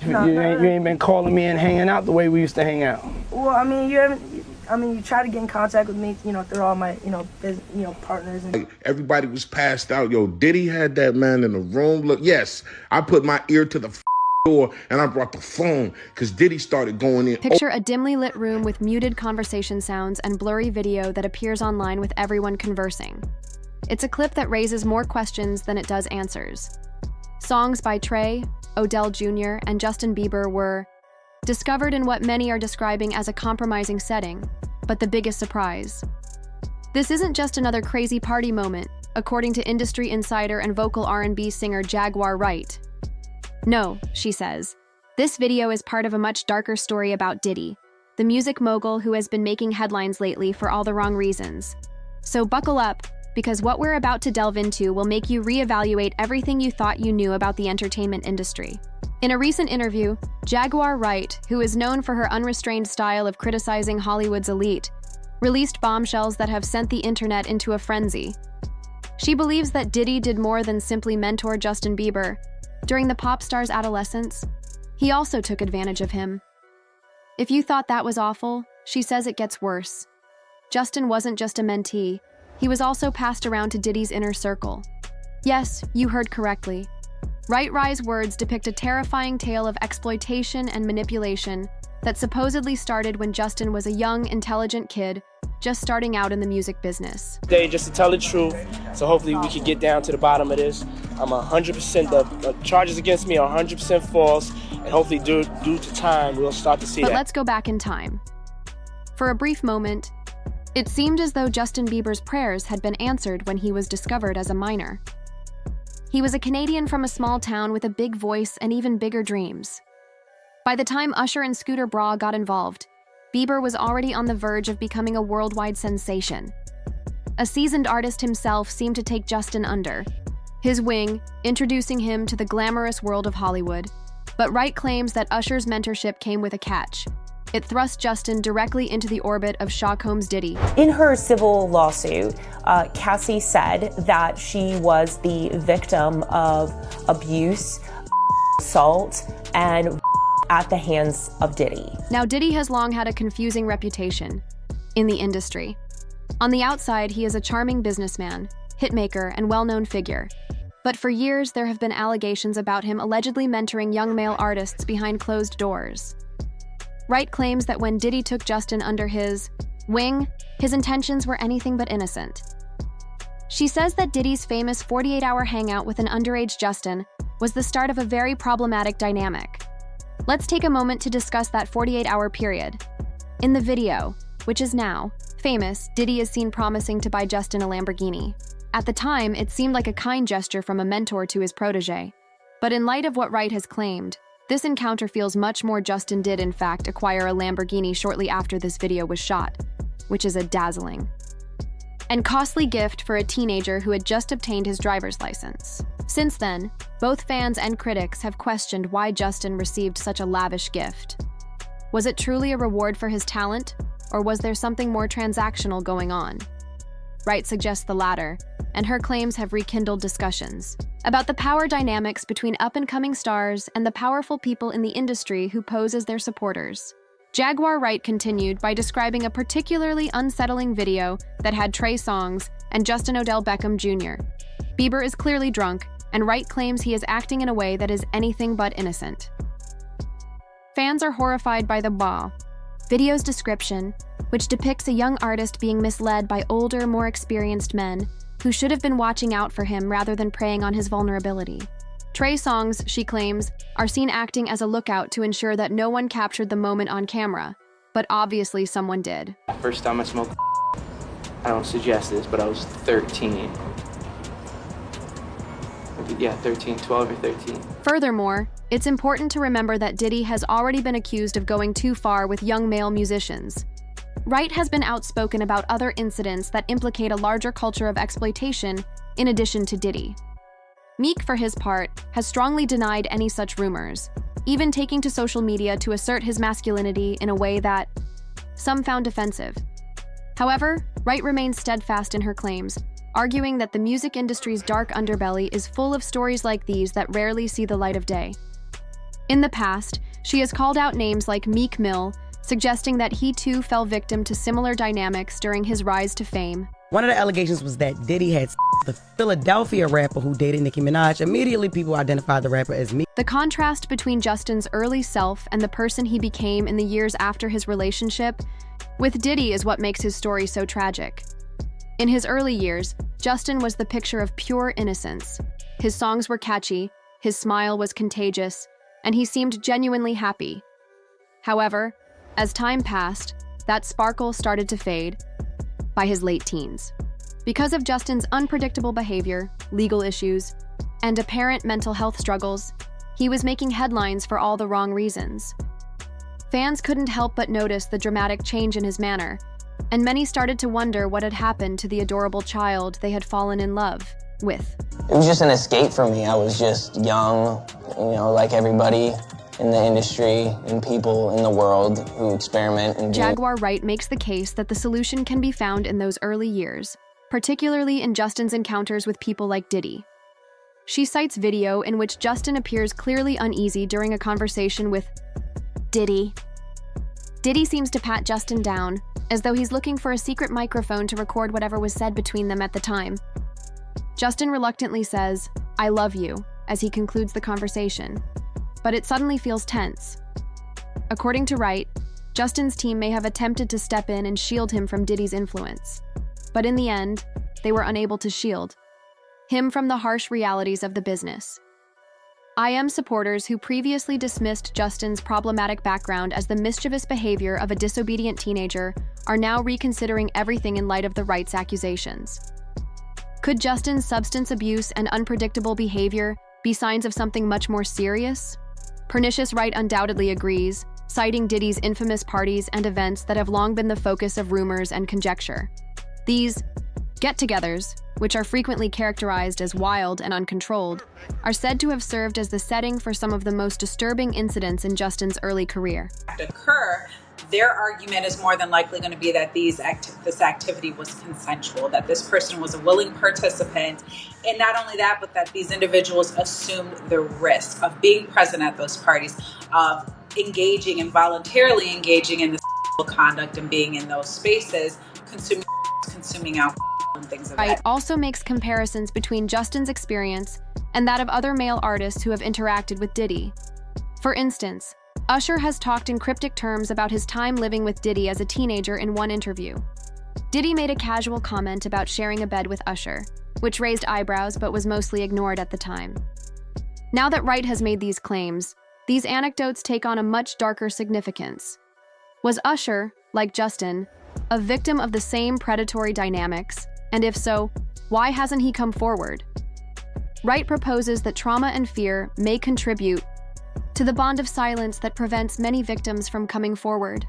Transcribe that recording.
No, you ain't been calling me and hanging out the way we used to hang out. Well, I mean, you haven't. I mean, you try to get in contact with me, through all my, partners. And like everybody was passed out. Yo, Diddy had that man in the room. Look, yes, I put my ear to the door and I brought the phone because Diddy started going in. Picture a dimly lit room with muted conversation sounds and blurry video that appears online with everyone conversing. It's a clip that raises more questions than it does answers. Songs by Trey, Odell Jr., and Justin Bieber were discovered in what many are describing as a compromising setting, but the biggest surprise. This isn't just another crazy party moment, according to industry insider and vocal R&B singer Jaguar Wright. No, she says, this video is part of a much darker story about Diddy, the music mogul who has been making headlines lately for all the wrong reasons. So buckle up, because what we're about to delve into will make you reevaluate everything you thought you knew about the entertainment industry. In a recent interview, Jaguar Wright, who is known for her unrestrained style of criticizing Hollywood's elite, released bombshells that have sent the internet into a frenzy. She believes that Diddy did more than simply mentor Justin Bieber. During the pop star's adolescence, he also took advantage of him. If you thought that was awful, she says it gets worse. Justin wasn't just a mentee, he was also passed around to Diddy's inner circle. Yes, you heard correctly. Wright's words depict a terrifying tale of exploitation and manipulation that supposedly started when Justin was a young, intelligent kid just starting out in the music business. Today, just to tell the truth, so hopefully we can get down to the bottom of this. I'm 100%, the charges against me are 100% false, and hopefully due to time, we'll start to see that. But let's go back in time. For a brief moment, it seemed as though Justin Bieber's prayers had been answered when he was discovered as a minor. He was a Canadian from a small town with a big voice and even bigger dreams. By the time Usher and Scooter Braun got involved, Bieber was already on the verge of becoming a worldwide sensation. A seasoned artist himself seemed to take Justin under his wing, introducing him to the glamorous world of Hollywood. But Wright claims that Usher's mentorship came with a catch. It thrust Justin directly into the orbit of Sean Combs' Diddy. In her civil lawsuit, Cassie said that she was the victim of abuse, assault, and at the hands of Diddy. Now, Diddy has long had a confusing reputation in the industry. On the outside, he is a charming businessman, hitmaker, and well-known figure. But for years, there have been allegations about him allegedly mentoring young male artists behind closed doors. Wright claims that when Diddy took Justin under his wing, his intentions were anything but innocent. She says that Diddy's famous 48-hour hangout with an underage Justin was the start of a very problematic dynamic. Let's take a moment to discuss that 48-hour period. In the video, which is now famous, Diddy is seen promising to buy Justin a Lamborghini. At the time, it seemed like a kind gesture from a mentor to his protege. But in light of what Wright has claimed, this encounter feels much more Justin did, in fact, acquire a Lamborghini shortly after this video was shot, which is a dazzling and costly gift for a teenager who had just obtained his driver's license. Since then, both fans and critics have questioned why Justin received such a lavish gift. Was it truly a reward for his talent, or was there something more transactional going on? Wright suggests the latter, and her claims have rekindled discussions about the power dynamics between up-and-coming stars and the powerful people in the industry who pose as their supporters. Jaguar Wright continued by describing a particularly unsettling video that had Trey Songz and Justin Odell Beckham Jr. Bieber is clearly drunk, and Wright claims he is acting in a way that is anything but innocent. Fans are horrified by the video's description, which depicts a young artist being misled by older, more experienced men who should have been watching out for him rather than preying on his vulnerability. Trey Songz, she claims, are seen acting as a lookout to ensure that no one captured the moment on camera, but obviously someone did. First time I smoked, I don't suggest this, but I was 13. Yeah, 12 or 13. Furthermore, it's important to remember that Diddy has already been accused of going too far with young male musicians. Wright has been outspoken about other incidents that implicate a larger culture of exploitation in addition to Diddy. Meek, for his part, has strongly denied any such rumors, even taking to social media to assert his masculinity in a way that some found offensive. However, Wright remains steadfast in her claims, arguing that the music industry's dark underbelly is full of stories like these that rarely see the light of day. In the past, she has called out names like Meek Mill, suggesting that he too fell victim to similar dynamics during his rise to fame. One of the allegations was that Diddy had the Philadelphia rapper who dated Nicki Minaj. Immediately, people identified the rapper as Meek. The contrast between Justin's early self and the person he became in the years after his relationship with Diddy is what makes his story so tragic. In his early years, Justin was the picture of pure innocence. His songs were catchy, his smile was contagious, and he seemed genuinely happy. However, as time passed, that sparkle started to fade by his late teens. Because of Justin's unpredictable behavior, legal issues, and apparent mental health struggles, he was making headlines for all the wrong reasons. Fans couldn't help but notice the dramatic change in his manner, and many started to wonder what had happened to the adorable child they had fallen in love with. It was just an escape for me. I was just young, like everybody in the industry and people in the world who experiment and do. Jaguar Wright makes the case that the solution can be found in those early years, particularly in Justin's encounters with people like Diddy. She cites video in which Justin appears clearly uneasy during a conversation with Diddy. Diddy seems to pat Justin down, as though he's looking for a secret microphone to record whatever was said between them at the time. Justin reluctantly says, "I love you," as he concludes the conversation, but it suddenly feels tense. According to Wright, Justin's team may have attempted to step in and shield him from Diddy's influence, but in the end, they were unable to shield him from the harsh realities of the business. IM supporters who previously dismissed Justin's problematic background as the mischievous behavior of a disobedient teenager are now reconsidering everything in light of the Wright's accusations. Could Justin's substance abuse and unpredictable behavior be signs of something much more serious? Pernicious Wright undoubtedly agrees, citing Diddy's infamous parties and events that have long been the focus of rumors and conjecture. These get-togethers, which are frequently characterized as wild and uncontrolled, are said to have served as the setting for some of the most disturbing incidents in Justin's early career. Occur, their argument is more than likely going to be that this activity was consensual, that this person was a willing participant, and not only that, but that these individuals assumed the risk of being present at those parties, of engaging and voluntarily engaging in this conduct and being in those spaces, consuming alcohol and things of that. Wright also makes comparisons between Justin's experience and that of other male artists who have interacted with Diddy. For instance, Usher has talked in cryptic terms about his time living with Diddy as a teenager in one interview. Diddy made a casual comment about sharing a bed with Usher, which raised eyebrows but was mostly ignored at the time. Now that Wright has made these claims, these anecdotes take on a much darker significance. Was Usher, like Justin, a victim of the same predatory dynamics? And if so, why hasn't he come forward? Wright proposes that trauma and fear may contribute to the bond of silence that prevents many victims from coming forward.